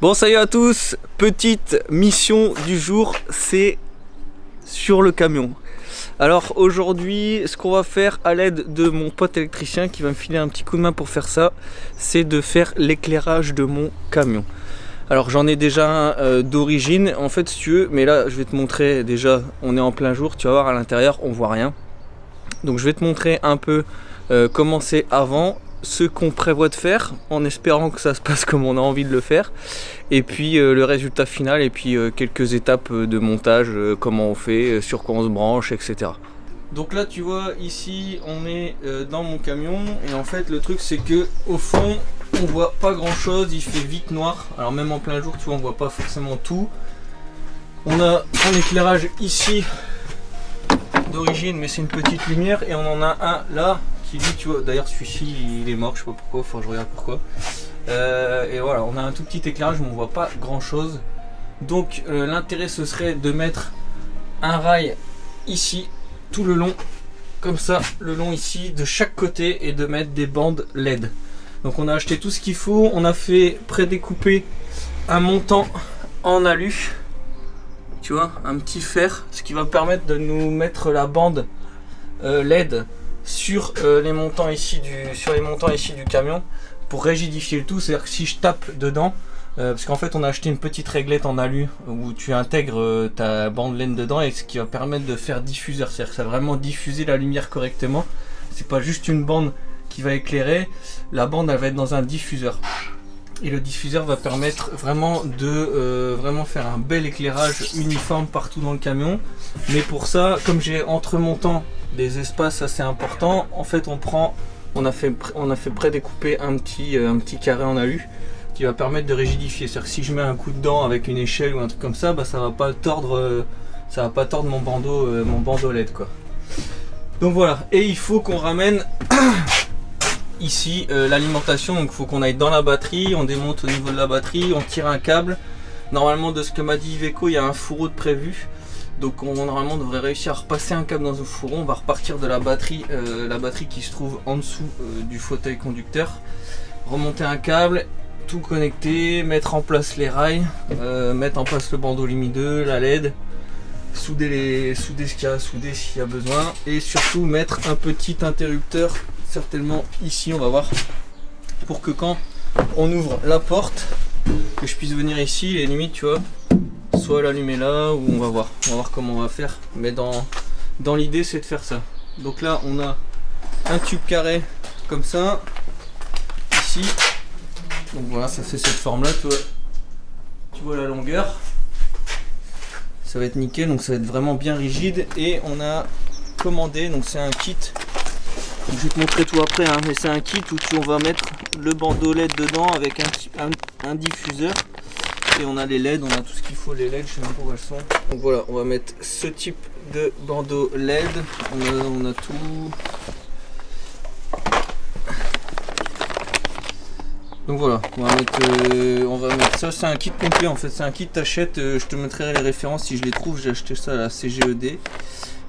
Bon, salut à tous, petite mission du jour, c'est sur le camion. Alors aujourd'hui, ce qu'on va faire à l'aide de mon pote électricien qui va me filer un petit coup de main pour faire ça, c'est de faire l'éclairage de mon camion. Alors j'en ai déjà un d'origine en fait si tu veux, mais là je vais te montrer déjà, on est en plein jour, tu vas voir à l'intérieur on voit rien. Donc je vais te montrer un peu comment c'est avant, ce qu'on prévoit de faire en espérant que ça se passe comme on a envie de le faire, et puis le résultat final, et puis quelques étapes de montage, comment on fait, sur quoi on se branche, etc. Donc là tu vois ici on est dans mon camion, et en fait le truc c'est que au fond on voit pas grand chose, il fait vite noir, alors même en plein jour tu vois on voit pas forcément tout. On a un éclairage ici d'origine mais c'est une petite lumière, et on en a un là qui lui tu vois, d'ailleurs celui-ci il est mort, je sais pas pourquoi, faut que je regarde pourquoi. Et voilà, on a un tout petit éclairage mais on voit pas grand chose. Donc l'intérêt ce serait de mettre un rail ici tout le long, comme ça, le long ici de chaque côté, et de mettre des bandes LED. Donc on a acheté tout ce qu'il faut, on a fait prédécouper un montant en alu, tu vois, un petit fer, ce qui va permettre de nous mettre la bande LED sur les montants ici du camion, pour rigidifier le tout. C'est-à-dire que si je tape dedans, parce qu'en fait on a acheté une petite réglette en alu où tu intègres ta bande LED dedans, et ce qui va permettre de faire diffuseur, c'est-à-dire que ça va vraiment diffuser la lumière correctement. C'est pas juste une bande qui va éclairer, la bande elle va être dans un diffuseur, et le diffuseur va permettre vraiment de vraiment faire un bel éclairage uniforme partout dans le camion. Mais pour ça, comme j'ai entre montants des espaces assez importants, en fait on a fait prédécouper un petit carré en alu qui va permettre de rigidifier. C'est-à-dire que si je mets un coup de dent avec une échelle ou un truc comme ça, bah ça va pas tordre mon bandeau LED quoi. Donc voilà, et il faut qu'on ramène ici l'alimentation. Donc il faut qu'on aille dans la batterie, on démonte au niveau de la batterie, on tire un câble. Normalement, de ce que m'a dit Iveco, il y a un fourreau de prévu, donc normalement on devrait réussir à repasser un câble dans ce fourreau. On va repartir de la batterie qui se trouve en dessous du fauteuil conducteur, remonter un câble, tout connecter, mettre en place les rails, mettre en place le bandeau lumineux, la LED, souder ce qu'il y a à souder s'il y a besoin, et surtout mettre un petit interrupteur, certainement ici on va voir, pour que quand on ouvre la porte, que je puisse venir ici et limite tu vois, soit l'allumer là, ou on va voir comment on va faire, mais dans l'idée c'est de faire ça. Donc là on a un tube carré comme ça ici, donc voilà, ça fait cette forme là, tu vois la longueur, ça va être nickel, donc ça va être vraiment bien rigide. Et on a commandé, donc c'est un kit, donc je vais te montrer tout après hein, mais c'est un kit où on va mettre le bandeau LED dedans avec un diffuseur, et on a les LED, on a tout ce qu'il faut, les LED, je sais même pas où elles sont. Donc voilà, on va mettre ce type de bandeau LED, on a tout. Donc voilà, on va mettre ça, c'est un kit complet en fait, c'est un kit t'achètes, je te mettrai les références si je les trouve, j'ai acheté ça à la CGED.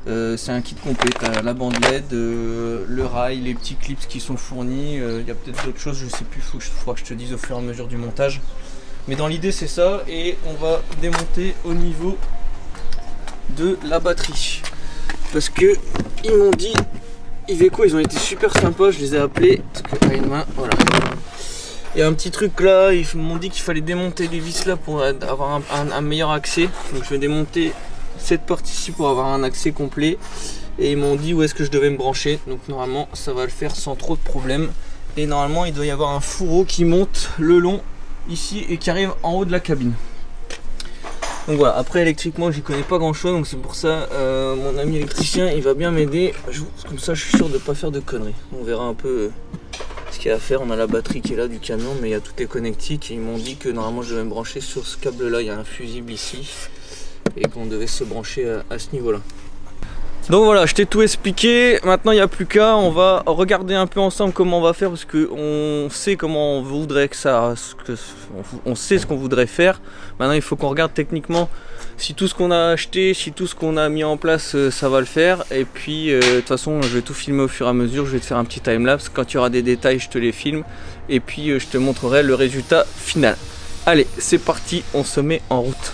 C'est un kit complet, t'as la bande LED, le rail, les petits clips qui sont fournis, il y a peut-être d'autres choses, je sais plus, faudra que je te dise au fur et à mesure du montage. Mais dans l'idée c'est ça, et on va démonter au niveau de la batterie. Parce que ils m'ont dit, Iveco ils ont été super sympas, je les ai appelés, parce que à une main, voilà. Il y a un petit truc là, ils m'ont dit qu'il fallait démonter les vis là pour avoir un meilleur accès. Donc je vais démonter cette porte ici pour avoir un accès complet. Et ils m'ont dit où est-ce que je devais me brancher. Donc normalement ça va le faire sans trop de problème. Et normalement il doit y avoir un fourreau qui monte le long ici et qui arrive en haut de la cabine. Donc voilà, après électriquement j'y connais pas grand chose, donc c'est pour ça mon ami électricien il va bien m'aider. Comme ça je suis sûr de pas faire de conneries. On verra un peu ce qu'il y a à faire. On a la batterie qui est là du camion, mais il y a tout est connectique, et ils m'ont dit que normalement je devais me brancher sur ce câble là, il y a un fusible ici, et qu'on devait se brancher à ce niveau là. Donc voilà, je t'ai tout expliqué, maintenant il n'y a plus qu'à, on va regarder un peu ensemble comment on va faire, parce que on sait comment on voudrait que ça, on sait ce qu'on voudrait faire. Maintenant il faut qu'on regarde techniquement si tout ce qu'on a acheté, si tout ce qu'on a mis en place ça va le faire. Et puis de toute façon je vais tout filmer au fur et à mesure, je vais te faire un petit timelapse, quand il y aura des détails je te les filme, et puis je te montrerai le résultat final. Allez, c'est parti, on se met en route.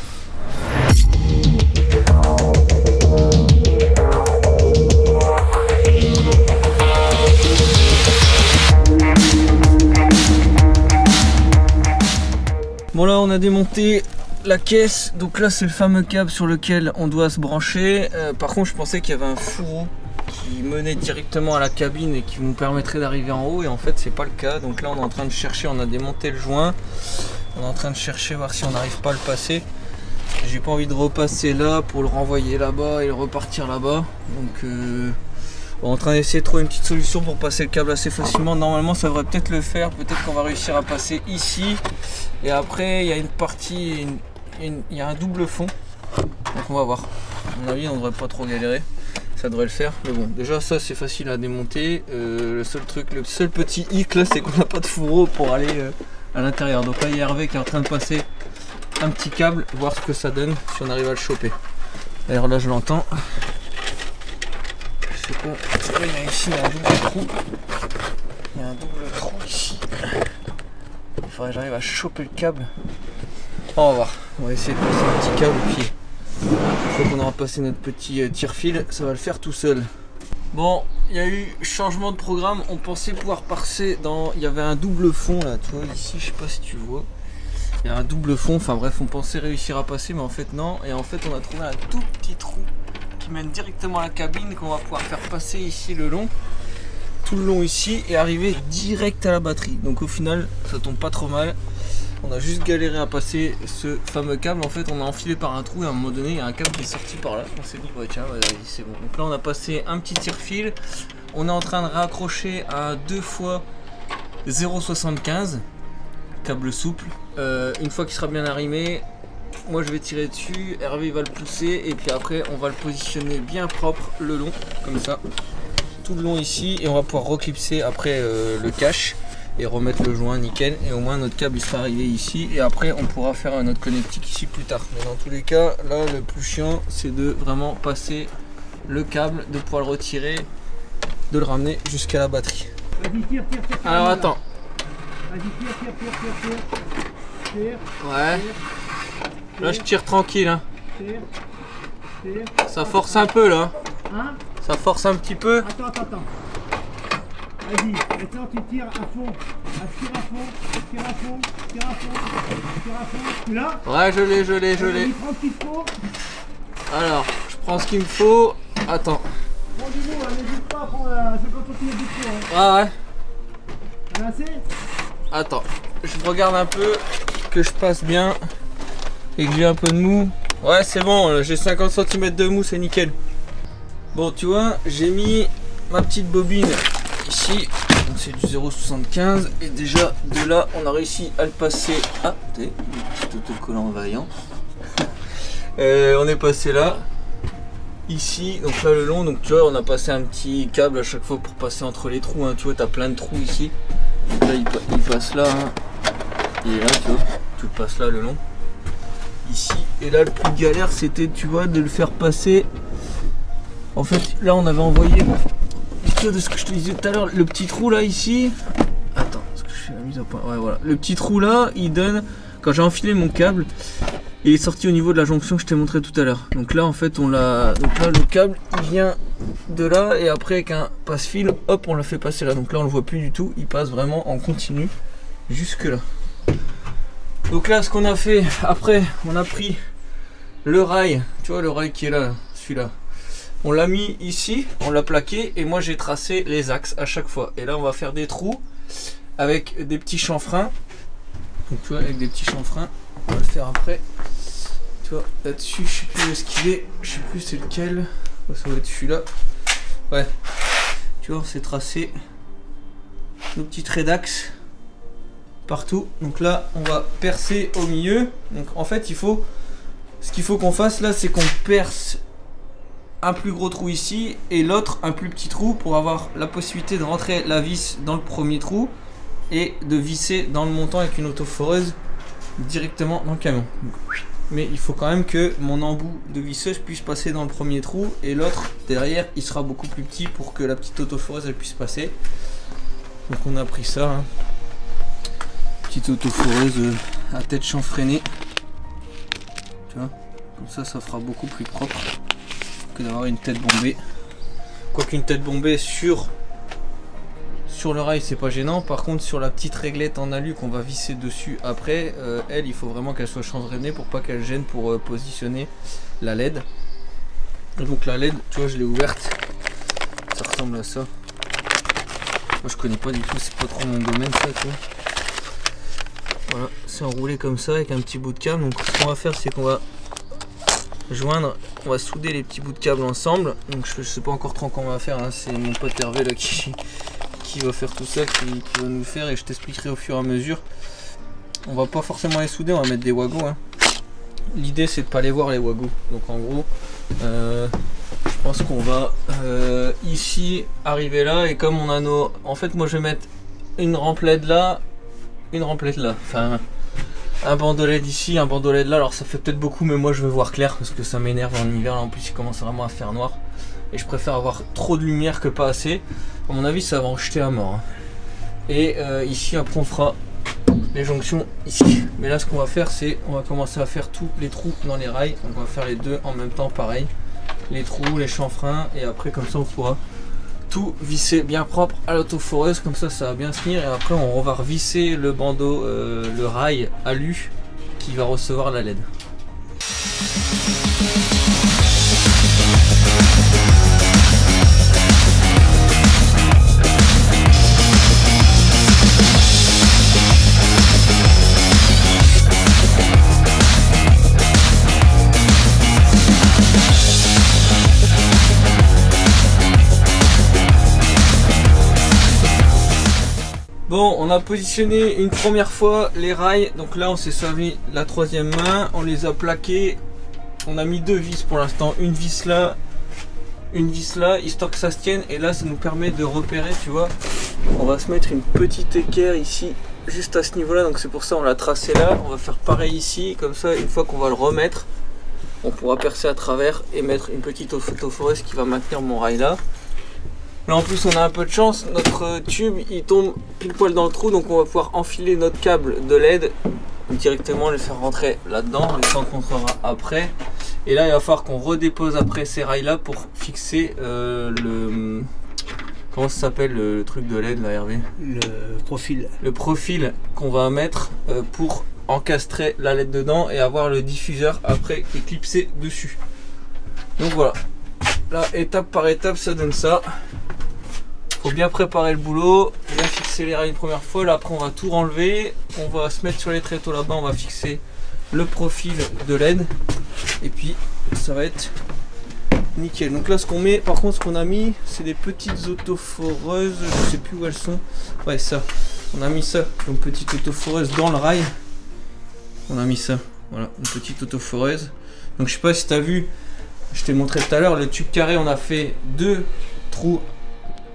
Bon là on a démonté la caisse, donc là c'est le fameux câble sur lequel on doit se brancher. Par contre je pensais qu'il y avait un fourreau qui menait directement à la cabine et qui nous permettrait d'arriver en haut, et en fait c'est pas le cas. Donc là on est en train de chercher, on a démonté le joint, on est en train de chercher voir si on n'arrive pas à le passer. J'ai pas envie de repasser là pour le renvoyer là-bas et le repartir là-bas, donc on est en train d'essayer de trouver une petite solution pour passer le câble assez facilement. Normalement ça devrait peut-être le faire, peut-être qu'on va réussir à passer ici. Et après il y a une partie, il y a un double fond. Donc on va voir. À mon avis on devrait pas trop galérer. Ça devrait le faire. Mais bon, déjà ça c'est facile à démonter. Le seul petit hic là, c'est qu'on n'a pas de fourreau pour aller à l'intérieur. Donc là il y a Hervé qui est en train de passer un petit câble, voir ce que ça donne, si on arrive à le choper. D'ailleurs là je l'entends. C'est quoi, il y a ici un double trou. Il y a un double trou ici. Il faudrait que j'arrive à choper le câble. On va voir. On va essayer de passer un petit câble et puis une fois qu'on aura passé notre petit tire-fil, ça va le faire tout seul. Bon, il y a eu changement de programme. On pensait pouvoir passer dans... Il y avait un double fond là, tu vois, ici, je sais pas si tu vois. Il y a un double fond, enfin bref, on pensait réussir à passer, mais en fait non. Et en fait on a trouvé un tout petit trou qui mène directement à la cabine, qu'on va pouvoir faire passer ici le long, tout le long ici, et arriver direct à la batterie. Donc au final ça tombe pas trop mal. On a juste galéré à passer ce fameux câble. En fait on a enfilé par un trou et à un moment donné il y a un câble qui est sorti par là. On s'est dit ouais tiens ouais, c'est bon. Donc là on a passé un petit tire-fil. On est en train de raccrocher à 2 x 0,75 câble souple. Une fois qu'il sera bien arrimé, moi je vais tirer dessus, Hervé va le pousser et puis après on va le positionner bien propre le long, comme ça, tout le long ici, et on va pouvoir reclipser après le cache et remettre le joint nickel, et au moins notre câble il sera arrivé ici, et après on pourra faire un autre connectique ici plus tard. Mais dans tous les cas, là le plus chiant c'est de vraiment passer le câble, de pouvoir le retirer, de le ramener jusqu'à la batterie. Tire, alors attends. Vas-y, tire. Ouais. Là je tire tranquille hein. Tire. Ça force un peu là. Hein? Ça force un petit peu. Attends. Vas-y, maintenant tu tires à fond. Tire à fond. Tu l'as? Ouais, je l'ai. Prends ce qu'il faut. Alors, je prends ce qu'il me faut. Attends. Prends du mot, n'hésite pas à prendre 50 cm du coup. Hein. Ah ouais. T'en as assez? Attends, je regarde un peu que je passe bien et que j'ai un peu de mou. Ouais, c'est bon, j'ai 50 cm de mou, c'est nickel. Bon, tu vois, j'ai mis ma petite bobine ici. Donc c'est du 0,75 et déjà de là, on a réussi à le passer. Ah, t'es un petit autocollant vaillant. On est passé là. Ici, donc là le long, donc tu vois, on a passé un petit câble à chaque fois pour passer entre les trous. Hein. Tu vois, t'as plein de trous ici. Donc là, il passe là. Hein. Il est là, tu vois. Tu le passes là le long. Ici. Et là, le plus galère, c'était, tu vois, de le faire passer. En fait, là, on avait envoyé, tu vois, de ce que je te disais tout à l'heure, le petit trou là, ici. Attends, est-ce que je fais la mise au point? Ouais, voilà. Le petit trou là, il donne, quand j'ai enfilé mon câble, il est sorti au niveau de la jonction que je t'ai montré tout à l'heure. Donc là, en fait, on l'a. Donc là, le câble, il vient de là, et après, avec un passe-fil, hop, on l'a fait passer là. Donc là, on le voit plus du tout. Il passe vraiment en continu jusque là. Donc là, ce qu'on a fait, après, on a pris le rail. Tu vois, le rail qui est là, celui-là. On l'a mis ici, on l'a plaqué, et moi, j'ai tracé les axes à chaque fois. Et là, on va faire des trous avec des petits chanfreins. Donc tu vois, avec des petits chanfreins. On va le faire après. Tu vois, là-dessus, je sais plus où est-ce qu'il est. Je sais plus c'est lequel. Ça va être celui-là. Ouais. Tu vois, on s'est tracé nos petits traits d'axe partout. Donc là, on va percer au milieu. Donc en fait, ce qu'il faut qu'on fasse là, c'est qu'on perce un plus gros trou ici et l'autre un plus petit trou pour avoir la possibilité de rentrer la vis dans le premier trou et de visser dans le montant avec une autoforeuse directement dans le camion. Mais il faut quand même que mon embout de visseuse puisse passer dans le premier trou et l'autre derrière il sera beaucoup plus petit pour que la petite autoforeuse elle puisse passer. Donc on a pris ça, hein. Petite autoforeuse à tête chanfreinée. Tu vois, comme ça fera beaucoup plus propre que d'avoir une tête bombée. Quoiqu'une tête bombée sur le rail c'est pas gênant, par contre sur la petite réglette en alu qu'on va visser dessus après, elle il faut vraiment qu'elle soit chanfreinée pour pas qu'elle gêne pour positionner la LED. Et donc la LED, tu vois, je l'ai ouverte, ça ressemble à ça. Moi je connais pas du tout, c'est pas trop mon domaine ça, tu vois. Voilà, c'est enroulé comme ça avec un petit bout de câble. Donc ce qu'on va faire c'est qu'on va joindre, on va souder les petits bouts de câble ensemble. Donc je sais pas encore trop comment on va faire, hein. C'est mon pote Hervé là qui va faire tout ça, qui va nous le faire, et je t'expliquerai au fur et à mesure. On va pas forcément les souder, on va mettre des wagos, hein. L'idée c'est de pas les voir les wagos. Donc en gros je pense qu'on va ici arriver là, et comme on a nos, en fait moi je vais mettre une rampe LED là, une rampe LED là, enfin un bandeau LED ici, un bandeau LED là. Alors ça fait peut-être beaucoup, mais moi je veux voir clair parce que ça m'énerve en hiver là, en plus il commence vraiment à faire noir et je préfère avoir trop de lumière que pas assez. À mon avis ça va en jeter à mort, hein. Et ici après on fera les jonctions ici, mais là ce qu'on va faire c'est on va commencer à faire tous les trous dans les rails. Donc on va faire les deux en même temps, pareil, les trous, les chanfreins, et après comme ça on pourra tout visser bien propre à l'autoforeuse, comme ça ça va bien se tenir. Et après on va revisser le bandeau, le rail alu qui va recevoir la LED. Bon, on a positionné une première fois les rails, donc là on s'est servi la troisième main, on les a plaqués, on a mis deux vis pour l'instant, une vis là, histoire que ça se tienne, et là ça nous permet de repérer, tu vois. On va se mettre une petite équerre ici, juste à ce niveau là, donc c'est pour ça on l'a tracé là. On va faire pareil ici, comme ça une fois qu'on va le remettre, on pourra percer à travers et mettre une petite autoforeuse qui va maintenir mon rail là. Là en plus on a un peu de chance, notre tube il tombe pile poil dans le trou, donc on va pouvoir enfiler notre câble de LED directement, le faire rentrer là-dedans, le temps qu'on montrera après. Et là il va falloir qu'on redépose après ces rails là pour fixer le... Comment ça s'appelle le truc de LED là, Hervé? Le profil. Le profil qu'on va mettre pour encastrer la LED dedans et avoir le diffuseur après éclipsé dessus. Donc voilà, là étape par étape ça donne ça. Faut bien préparer le boulot, bien fixer les rails une première fois. Là après on va tout renlever, on va se mettre sur les tréteaux là-bas, on va fixer le profil de LED et puis ça va être nickel. Donc là ce qu'on met, par contre ce qu'on a mis c'est des petites autoforeuses, je sais plus où elles sont. Ouais, ça, on a mis ça, une petite autoforeuse dans le rail. On a mis ça, voilà, une petite autoforeuse. Donc je sais pas si tu as vu, je t'ai montré tout à l'heure, le tube carré, on a fait deux trous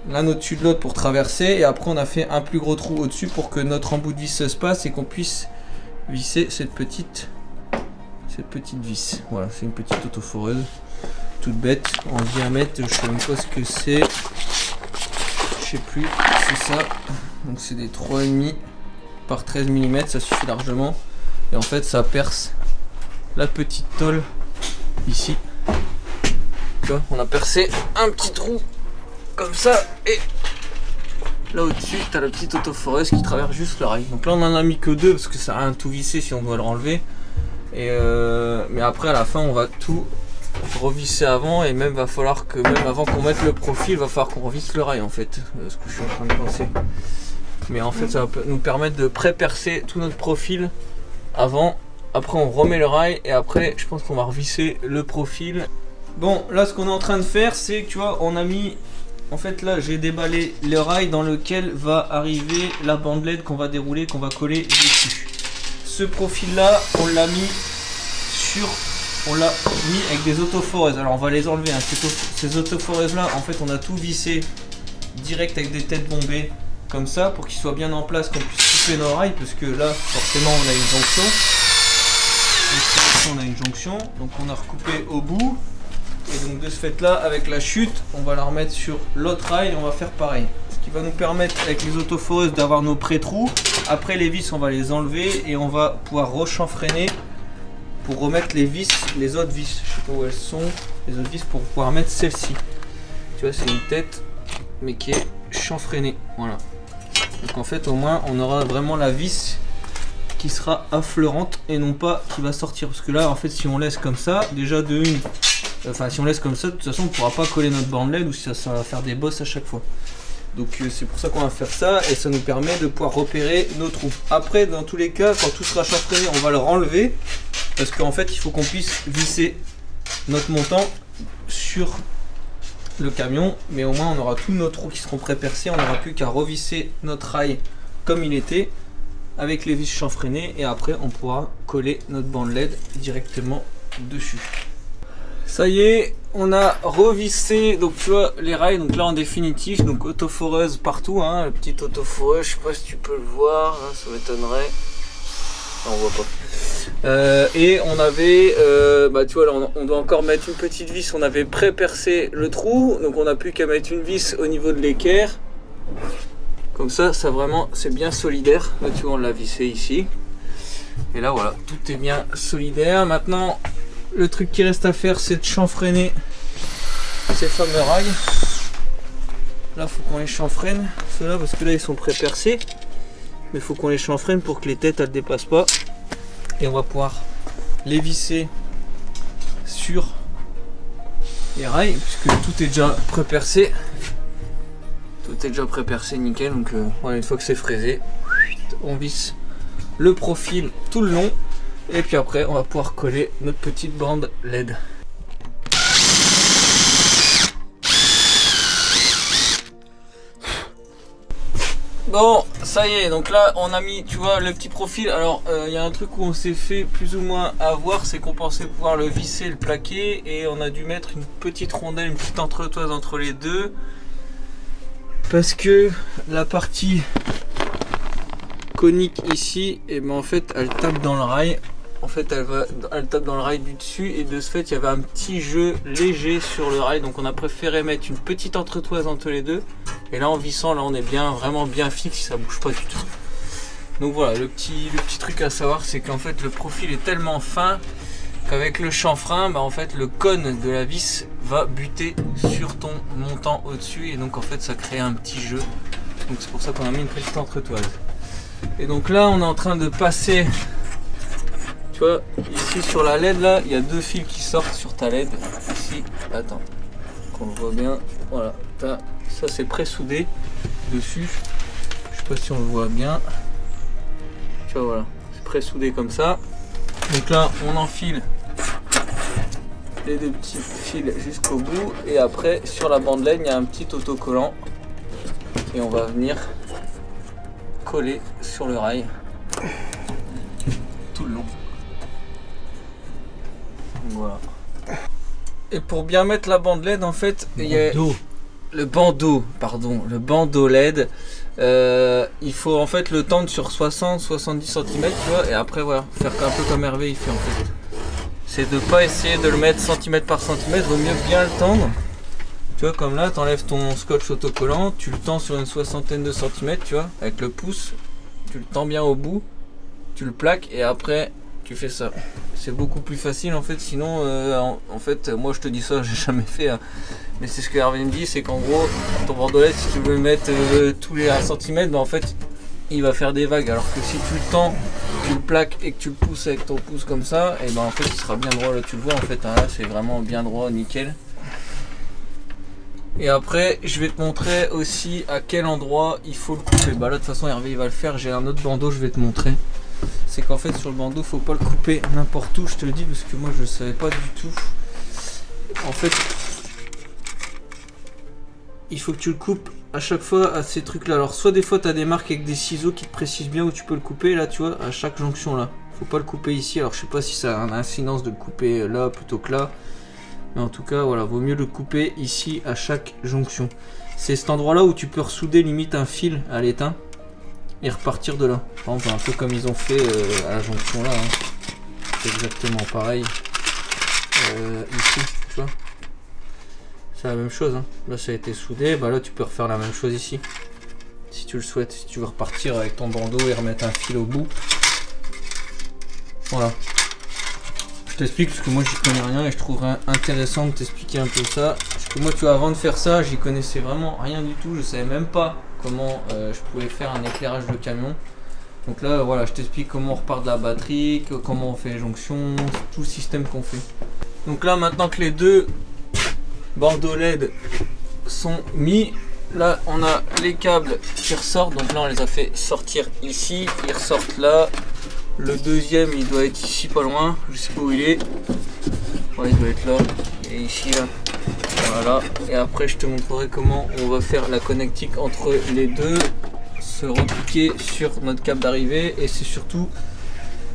l'un au-dessus de l'autre pour traverser, et après on a fait un plus gros trou au-dessus pour que notre embout de vis se passe et qu'on puisse visser cette petite vis. Voilà, c'est une petite autoforeuse toute bête en diamètre, je sais même pas ce que c'est, je sais plus, c'est ça. Donc c'est des 3,5 par 13 mm, ça suffit largement, et en fait ça perce la petite tôle ici. Tu vois, on a percé un petit trou comme ça, et là au-dessus tu as la petite autoforeuse qui traverse juste le rail. Donc là on en a mis que deux parce que ça a un tout vissé si on doit le renlever, et mais après à la fin on va tout revisser avant, et même va falloir que, même avant qu'on mette le profil, va falloir qu'on revisse le rail en fait, ce que je suis en train de penser. Mais en fait ça va nous permettre de pré-percer tout notre profil avant, après on remet le rail, et après je pense qu'on va revisser le profil. Bon, là ce qu'on est en train de faire c'est que tu vois, on a mis, en fait là j'ai déballé le rail dans lequel va arriver la bande LED qu'on va dérouler, qu'on va coller dessus. Ce profil là on l'a mis sur, on l'a mis avec des autoforeuses. Alors on va les enlever, hein. Ces autoforeuses là en fait on a tout vissé direct avec des têtes bombées comme ça pour qu'ils soient bien en place, qu'on puisse couper nos rails, parce que là forcément on a une jonction. Donc on a une jonction, donc on a recoupé au bout. Et donc de ce fait là, avec la chute, on va la remettre sur l'autre rail et on va faire pareil. Ce qui va nous permettre avec les autoforeuses d'avoir nos pré-trous. Après les vis on va les enlever et on va pouvoir rechanfreiner pour remettre les vis, les autres vis. Je sais pas où elles sont, les autres vis pour pouvoir mettre celle-ci. Tu vois, c'est une tête mais qui est chanfreinée. Voilà. Donc en fait au moins on aura vraiment la vis qui sera affleurante et non pas qui va sortir. Parce que là en fait si on laisse comme ça, déjà de une, enfin si on laisse comme ça, de toute façon on ne pourra pas coller notre bande LED ou ça va faire des bosses à chaque fois. Donc c'est pour ça qu'on va faire ça et ça nous permet de pouvoir repérer nos trous. Après dans tous les cas quand tout sera chanfreiné on va le renlever parce qu'en fait il faut qu'on puisse visser notre montant sur le camion, mais au moins on aura tous nos trous qui seront pré-percés, on n'aura plus qu'à revisser notre rail comme il était avec les vis chanfreinées et après on pourra coller notre bande LED directement dessus. Ça y est, on a revissé donc tu vois les rails, donc là en définitif, donc autoforeuse partout, hein, la petite autoforeuse, je sais pas si tu peux le voir, hein, ça m'étonnerait. On voit pas. Et on avait, bah tu vois là on doit encore mettre une petite vis, on avait pré-percé le trou, donc on n'a plus qu'à mettre une vis au niveau de l'équerre. Comme ça, ça vraiment c'est bien solidaire. Là tu vois on l'a vissé ici. Et là voilà, tout est bien solidaire. Maintenant le truc qui reste à faire c'est de chanfreiner ces fameux rails. Là faut qu'on les chanfreine, ceux-là, parce que là ils sont pré-percés. Mais il faut qu'on les chanfreine pour que les têtes elles dépassent pas. Et on va pouvoir les visser sur les rails puisque tout est déjà pré-percé. Tout est déjà pré-percé nickel. Donc voilà, une fois que c'est fraisé, on visse le profil tout le long. Et puis après on va pouvoir coller notre petite bande LED. Bon, ça y est, donc là on a mis, tu vois, le petit profil. Alors il y a un truc où on s'est fait plus ou moins avoir, c'est qu'on pensait pouvoir le visser, le plaquer, et on a dû mettre une petite rondelle, une petite entretoise entre les deux, parce que la partie conique ici, et ben en fait elle tape dans le rail. En fait elle tape dans le rail du dessus, et de ce fait il y avait un petit jeu léger sur le rail, donc on a préféré mettre une petite entretoise entre les deux. Et là en vissant, là on est bien, vraiment bien fixe, ça bouge pas du tout. Donc voilà, le petit truc à savoir, c'est qu'en fait le profil est tellement fin qu'avec le chanfrein, bah en fait le cône de la vis va buter sur ton montant au-dessus, et donc en fait ça crée un petit jeu. Donc c'est pour ça qu'on a mis une petite entretoise. Et donc là on est en train de passer, tu vois, ici sur la LED là, il y a deux fils qui sortent sur ta LED. Ici, attends, qu'on le voit bien, voilà, ça c'est pré-soudé dessus. Je sais pas si on le voit bien. Tu vois, voilà, c'est pré-soudé comme ça. Donc là, on enfile les deux petits fils jusqu'au bout. Et après, sur la bande LED, il y a un petit autocollant. Et on va venir coller sur le rail tout le long. Voilà. Et pour bien mettre la bande LED, en fait, il y a le bandeau LED. Il faut en fait le tendre sur 60-70 cm, tu vois, et après voilà, faire un peu comme Hervé il fait en fait. C'est de pas essayer de le mettre centimètre par centimètre, vaut mieux bien le tendre. Tu vois, comme là, tu enlèves ton scotch autocollant, tu le tends sur une soixantaine de centimètres, tu vois, avec le pouce, tu le tends bien au bout, tu le plaques et après tu fais ça. C'est beaucoup plus facile en fait, sinon en fait moi je te dis ça, j'ai jamais fait hein. Mais c'est ce que Hervé me dit, c'est qu'en gros ton bandeau LED, si tu veux le mettre tous les 1 cm, bah, en fait il va faire des vagues, alors que si tu le tends, tu le plaques et que tu le pousses avec ton pouce comme ça, et ben en fait il sera bien droit. Là tu le vois en fait, hein, là c'est vraiment bien droit, nickel. Et après je vais te montrer aussi à quel endroit il faut le couper. Bah là de toute façon Hervé il va le faire, j'ai un autre bandeau, je vais te montrer. C'est qu'en fait sur le bandeau faut pas le couper n'importe où, je te le dis parce que moi je savais pas du tout. En fait il faut que tu le coupes à chaque fois à ces trucs là. Alors soit des fois tu as des marques avec des ciseaux qui te précisent bien où tu peux le couper, là tu vois, à chaque jonction là. Faut pas le couper ici, alors je sais pas si ça a une incidence de le couper là plutôt que là. Mais en tout cas voilà, vaut mieux le couper ici à chaque jonction. C'est cet endroit là où tu peux ressouder limite un fil à l'étain et repartir de là. Par exemple un peu comme ils ont fait à la jonction là, hein. C'est exactement pareil ici, tu vois. c'est la même chose. Hein. Là ça a été soudé, bah là tu peux refaire la même chose ici. Si tu le souhaites, si tu veux repartir avec ton bandeau et remettre un fil au bout. Voilà. Je t'explique parce que moi j'y connais rien et je trouverais intéressant de t'expliquer un peu ça. Parce que moi tu vois, avant de faire ça, j'y connaissais vraiment rien du tout. Je savais même pas comment je pouvais faire un éclairage de camion. Donc là voilà, je t'explique comment on repart de la batterie, comment on fait les jonctions, tout le système qu'on fait. Donc là maintenant que les deux bandeaux LED sont mis, là on a les câbles qui ressortent. Donc là on les a fait sortir ici, ils ressortent là. Le deuxième il doit être ici pas loin, je sais pas où il est. Ouais, il doit être là, il est ici là. Voilà, et après je te montrerai comment on va faire la connectique entre les deux, se repliquer sur notre câble d'arrivée. Et c'est surtout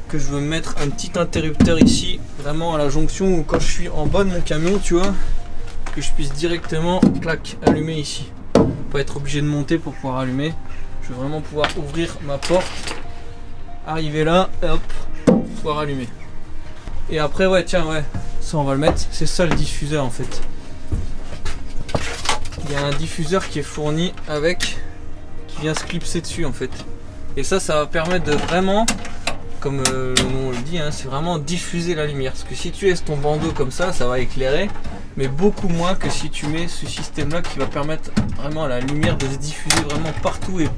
que je veux mettre un petit interrupteur ici, vraiment à la jonction où quand je suis en bas de mon camion, tu vois, que je puisse directement, clac, allumer ici. Pas être obligé de monter pour pouvoir allumer. Je veux vraiment pouvoir ouvrir ma porte, arriver là, et hop, pouvoir allumer. Et après, ouais, tiens, ouais, ça on va le mettre, c'est ça le diffuseur en fait. Il y a un diffuseur qui est fourni avec, qui vient se clipser dessus en fait. Et ça va permettre de vraiment, comme le nom le dit, hein, c'est vraiment diffuser la lumière. Parce que si tu laisses ton bandeau comme ça va éclairer, mais beaucoup moins que si tu mets ce système là qui va permettre vraiment à la lumière de se diffuser vraiment partout. Et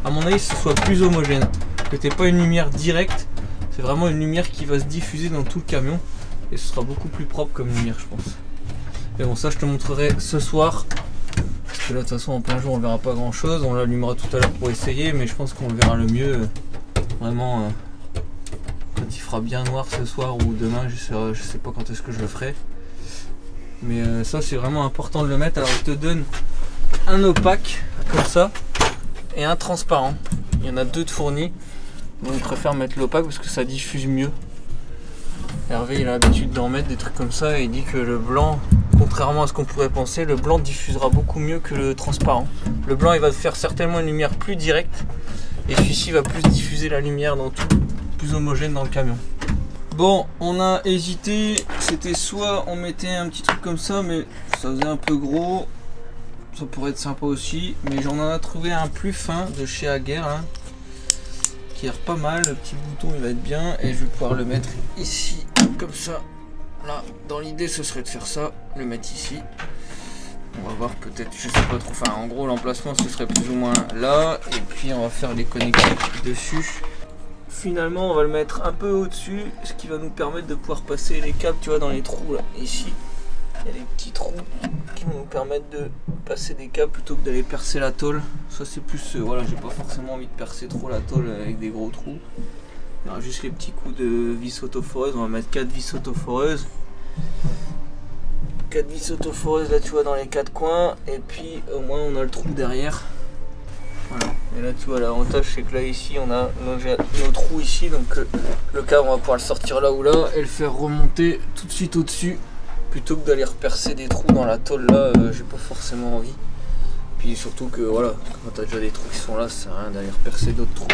à mon avis, ce soit plus homogène. Que tu n'aies pas une lumière directe, c'est vraiment une lumière qui va se diffuser dans tout le camion. Et ce sera beaucoup plus propre comme lumière, je pense. Mais bon, ça je te montrerai ce soir. Parce que là de toute façon en plein jour on verra pas grand chose, on l'allumera tout à l'heure pour essayer, mais je pense qu'on le verra le mieux vraiment quand il fera bien noir ce soir ou demain, je sais pas quand est-ce que je le ferai. Mais ça c'est vraiment important de le mettre. Alors je te donne un opaque comme ça et un transparent, il y en a deux de fournis, donc je préfère mettre l'opaque parce que ça diffuse mieux. Hervé il a l'habitude d'en mettre des trucs comme ça et il dit que le blanc, contrairement à ce qu'on pourrait penser, le blanc diffusera beaucoup mieux que le transparent. Le blanc il va faire certainement une lumière plus directe et celui-ci va plus diffuser la lumière dans tout, plus homogène dans le camion. Bon, on a hésité, c'était soit on mettait un petit truc comme ça, mais ça faisait un peu gros, ça pourrait être sympa aussi, mais j'en ai trouvé un plus fin de chez Aguerre hein, qui a l'air pas mal. Le petit bouton il va être bien et je vais pouvoir le mettre ici comme ça. Là dans l'idée ce serait de faire ça, le mettre ici, on va voir, peut-être, je sais pas trop, enfin en gros l'emplacement ce serait plus ou moins là, et puis on va faire les connectiques dessus. Finalement on va le mettre un peu au dessus, ce qui va nous permettre de pouvoir passer les câbles, tu vois, dans les trous là, ici il y a des petits trous qui vont nous permettre de passer des câbles plutôt que d'aller percer la tôle. Ça c'est plus, voilà, j'ai pas forcément envie de percer trop la tôle avec des gros trous. Il y aura juste les petits coups de vis autoforeuses, on va mettre 4 vis autoforeuses. 4 vis autoforeuses là tu vois dans les 4 coins, et puis au moins on a le trou derrière. Voilà. Et là tu vois l'avantage c'est que là ici on a nos trous ici, donc le câble on va pouvoir le sortir là ou là et le faire remonter tout de suite au dessus plutôt que d'aller repercer des trous dans la tôle là, j'ai pas forcément envie. Puis surtout que voilà, quand t'as déjà des trous qui sont là, ça sert à rien d'aller repercer d'autres trous.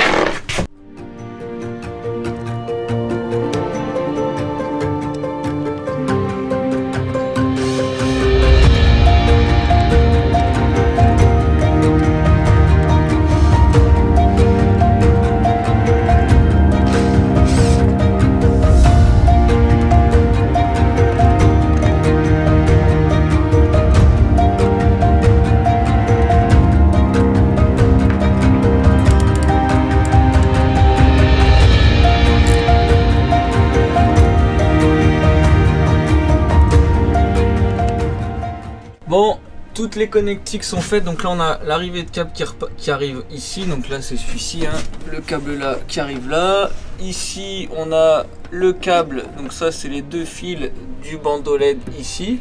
Bon, toutes les connectiques sont faites, donc là on a l'arrivée de câble qui arrive ici, donc là c'est celui-ci, hein, le câble là qui arrive là. Ici on a le câble, donc ça c'est les deux fils du bandeau LED ici.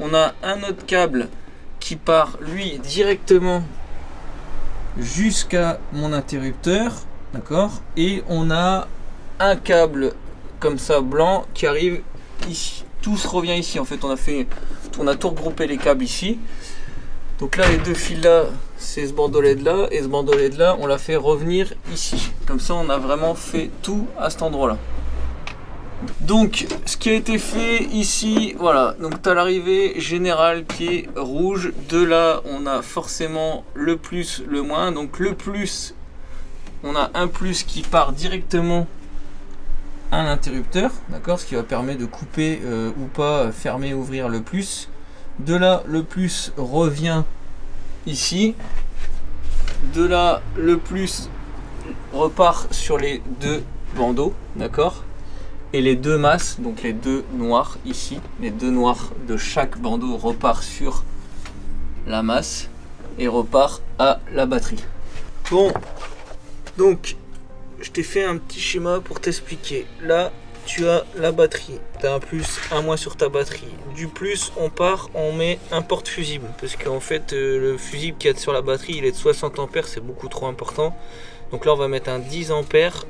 On a un autre câble qui part lui directement jusqu'à mon interrupteur, d'accord. Et on a un câble comme ça blanc qui arrive ici. Tout se revient ici en fait, on a tout regroupé les câbles ici. Donc là les deux fils là c'est ce bandeau LED là, et ce bandeau LED là on l'a fait revenir ici. Comme ça on a vraiment fait tout à cet endroit là. Donc ce qui a été fait ici, voilà, donc tu as l'arrivée générale qui est rouge. De là on a forcément le plus, le moins. Donc le plus, on a un plus qui part directement à l'interrupteur, d'accord, ce qui va permettre de couper ou pas, fermer, ouvrir le plus. De là le plus revient ici. De là le plus repart sur les deux bandeaux, d'accord, et les deux masses, donc les deux noirs ici, les deux noirs de chaque bandeau repart sur la masse et repart à la batterie. Bon, donc je t'ai fait un petit schéma pour t'expliquer. Là tu as la batterie, tu as un plus, un moins sur ta batterie. Du plus on part, on met un porte-fusible, parce qu'en fait le fusible qu'il y a sur la batterie il est de 60 ampères, c'est beaucoup trop important. Donc là on va mettre un 10 ampères.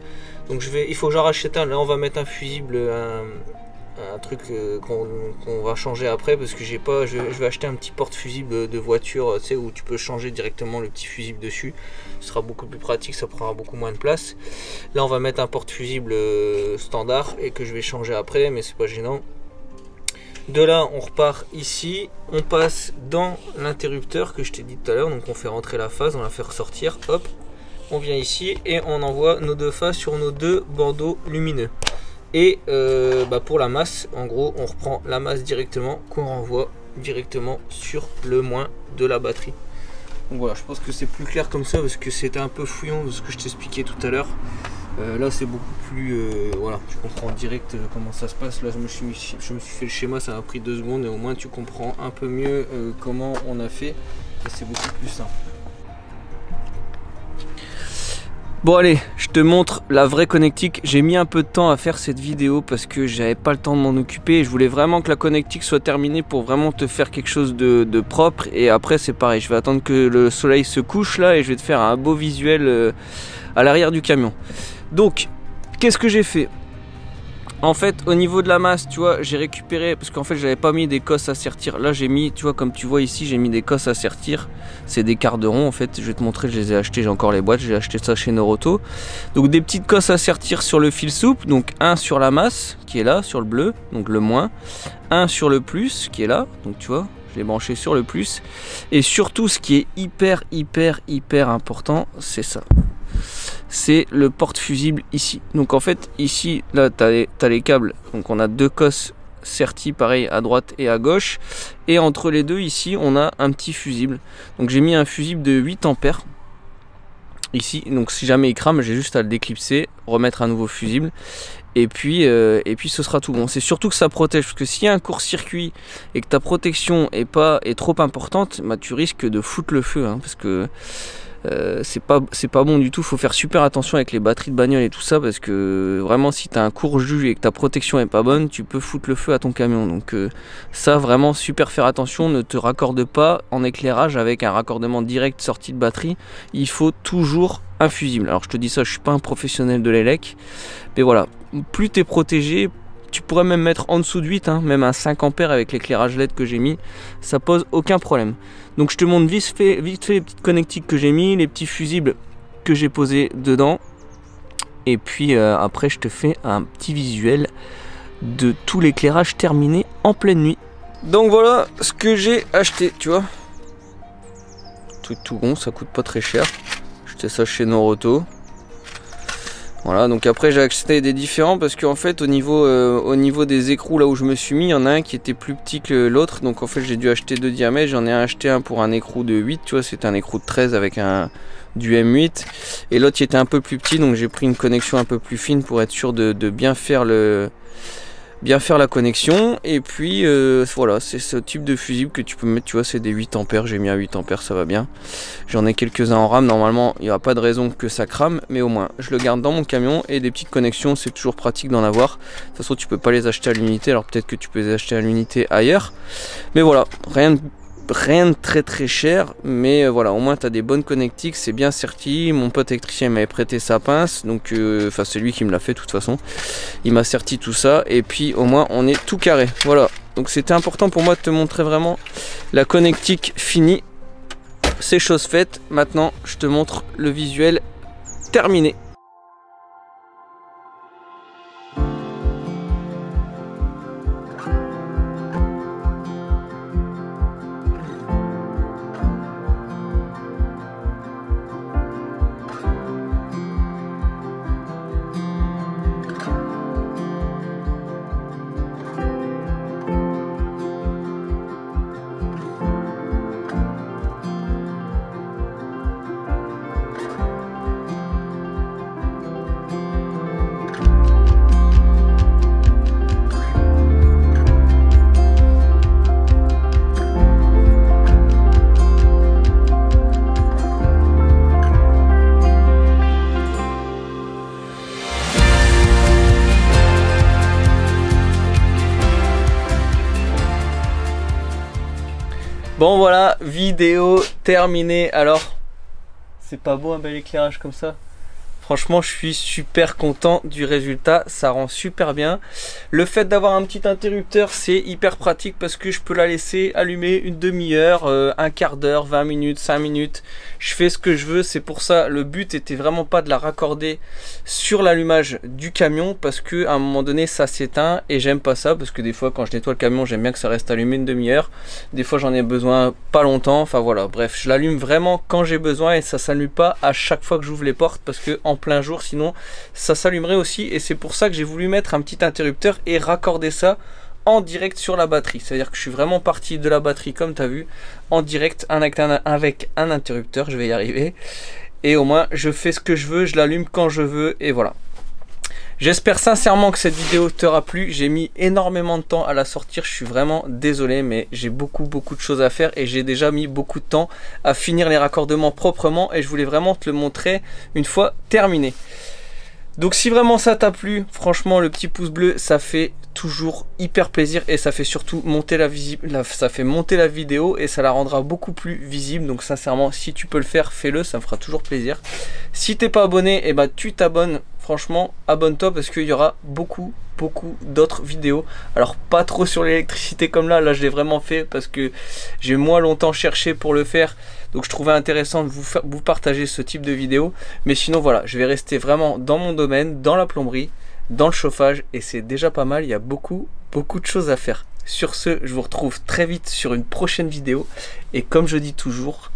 Donc il faut que j'en rachète un. Là on va mettre un fusible, un truc qu'on va changer après, parce que j'ai pas, je vais acheter un petit porte-fusible de voiture, tu sais, où tu peux changer directement le petit fusible dessus. Ce sera beaucoup plus pratique, ça prendra beaucoup moins de place. Là on va mettre un porte-fusible standard et que je vais changer après, mais c'est pas gênant. De là on repart ici, on passe dans l'interrupteur que je t'ai dit tout à l'heure. Donc on fait rentrer la phase, on la fait ressortir, hop, on vient ici et on envoie nos deux phases sur nos deux bandeaux lumineux. Et pour la masse, en gros on reprend la masse directement, qu'on renvoie directement sur le moins de la batterie. Donc voilà, je pense que c'est plus clair comme ça, parce que c'était un peu fouillant de ce que je t'expliquais tout à l'heure. Là c'est beaucoup plus, voilà, tu comprends direct comment ça se passe. Là je me suis fait le schéma, ça m'a pris 2 secondes, et au moins tu comprends un peu mieux comment on a fait, et c'est beaucoup plus simple. Bon allez, je te montre la vraie connectique. J'ai mis un peu de temps à faire cette vidéo parce que j'avais pas le temps de m'en occuper, et je voulais vraiment que la connectique soit terminée pour vraiment te faire quelque chose de propre. Et après c'est pareil, je vais attendre que le soleil se couche là et je vais te faire un beau visuel à l'arrière du camion. Donc qu'est-ce que j'ai fait? En fait au niveau de la masse, tu vois, j'ai récupéré, parce qu'en fait j'avais pas mis des cosses à sertir. Là j'ai mis, tu vois, comme tu vois ici, j'ai mis des cosses à sertir. C'est des quarts de rond en fait, je vais te montrer, je les ai achetés, j'ai encore les boîtes, j'ai acheté ça chez Noroto. Donc des petites cosses à sertir sur le fil souple, donc un sur la masse qui est là, sur le bleu, donc le moins, un sur le plus qui est là, donc tu vois, je l'ai branché sur le plus. Et surtout ce qui est hyper important, c'est ça. C'est le porte-fusible ici. Donc en fait ici, là tu as les câbles, donc on a deux cosses serties pareil à droite et à gauche, et entre les deux ici on a un petit fusible. Donc j'ai mis un fusible de 8 ampères ici, donc si jamais il crame j'ai juste à le déclipser, remettre un nouveau fusible, et puis ce sera tout bon. C'est surtout que ça protège, parce que s'il y a un court-circuit et que ta protection est trop importante, bah, tu risques de foutre le feu, hein, parce que c'est pas bon du tout. Faut faire super attention avec les batteries de bagnole et tout ça, parce que vraiment si tu as un court jus et que ta protection est pas bonne, tu peux foutre le feu à ton camion. Donc ça vraiment super faire attention. Ne te raccorde pas en éclairage avec un raccordement direct sortie de batterie. Il faut toujours un fusible. Alors je te dis ça, je suis pas un professionnel de l'élec, mais voilà, plus tu es protégé. Tu pourrais même mettre en dessous de 8, hein, même un 5 ampères avec l'éclairage LED que j'ai mis, ça pose aucun problème. Donc je te montre vite fait les petites connectiques que j'ai mis, les petits fusibles que j'ai posés dedans. Et puis après je te fais un petit visuel de tout l'éclairage terminé en pleine nuit. Donc voilà ce que j'ai acheté, tu vois. Tout bon, ça coûte pas très cher. J'étais ça chez Noroto. Voilà, donc après j'ai acheté des différents, parce qu'en fait au niveau des écrous, là où je me suis mis, il y en a un qui était plus petit que l'autre. Donc en fait j'ai dû acheter 2 diamètres. J'en ai acheté un pour un écrou de 8, tu vois, c'était un écrou de 13 avec du M8. Et l'autre qui était un peu plus petit, donc j'ai pris une connexion un peu plus fine pour être sûr de bien faire la connexion. Et puis voilà, c'est ce type de fusible que tu peux mettre, tu vois, c'est des 8 ampères, j'ai mis à 8 ampères, ça va bien. J'en ai quelques-uns en RAM, normalement il n'y aura pas de raison que ça crame, mais au moins je le garde dans mon camion. Et des petites connexions, c'est toujours pratique d'en avoir. De toute façon tu peux pas les acheter à l'unité, alors peut-être que tu peux les acheter à l'unité ailleurs, mais voilà, rien de très cher, mais voilà, au moins tu as des bonnes connectiques, c'est bien serti. Mon pote électricien m'avait prêté sa pince, donc enfin c'est lui qui me l'a fait de toute façon, il m'a serti tout ça, et puis au moins on est tout carré. Voilà, donc c'était important pour moi de te montrer vraiment la connectique finie. C'est chose faite, maintenant je te montre le visuel terminé. Bon voilà, vidéo terminée. Alors, c'est pas beau un bel éclairage comme ça? Franchement, je suis super content du résultat, ça rend super bien. Le fait d'avoir un petit interrupteur, c'est hyper pratique parce que je peux la laisser allumer une demi-heure, un quart d'heure, 20 minutes, 5 minutes. Je fais ce que je veux, c'est pour ça, le but était vraiment pas de la raccorder sur l'allumage du camion parce que à un moment donné, ça s'éteint et j'aime pas ça parce que des fois, quand je nettoie le camion, j'aime bien que ça reste allumé une demi-heure. Des fois, j'en ai besoin pas longtemps, enfin voilà, bref, je l'allume vraiment quand j'ai besoin et ça s'allume pas à chaque fois que j'ouvre les portes parce que en plein jour, sinon ça s'allumerait aussi, et c'est pour ça que j'ai voulu mettre un petit interrupteur et raccorder ça en direct sur la batterie. C'est à dire que je suis vraiment parti de la batterie, comme tu as vu, en direct avec un interrupteur. Je vais y arriver, et au moins je fais ce que je veux, je l'allume quand je veux, et voilà. J'espère sincèrement que cette vidéo t'aura plu. J'ai mis énormément de temps à la sortir, je suis vraiment désolé, mais j'ai beaucoup de choses à faire et j'ai déjà mis beaucoup de temps à finir les raccordements proprement et je voulais vraiment te le montrer une fois terminé. Donc si vraiment ça t'a plu, franchement le petit pouce bleu, ça fait toujours hyper plaisir et ça fait surtout monter ça fait monter la vidéo et ça la rendra beaucoup plus visible. Donc sincèrement, si tu peux le faire, fais-le, ça me fera toujours plaisir. Si t'es pas abonné, et bah tu t'abonnes. Franchement, abonne-toi parce qu'il y aura beaucoup d'autres vidéos. Alors pas trop sur l'électricité comme là je l'ai vraiment fait parce que j'ai moi longtemps cherché pour le faire. Donc je trouvais intéressant de vous partager ce type de vidéo. Mais sinon voilà, je vais rester vraiment dans mon domaine, dans la plomberie, dans le chauffage, et c'est déjà pas mal. Il y a beaucoup de choses à faire. Sur ce, je vous retrouve très vite sur une prochaine vidéo. Et comme je dis toujours,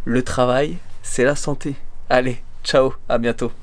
le travail, c'est la santé. Allez, ciao, à bientôt.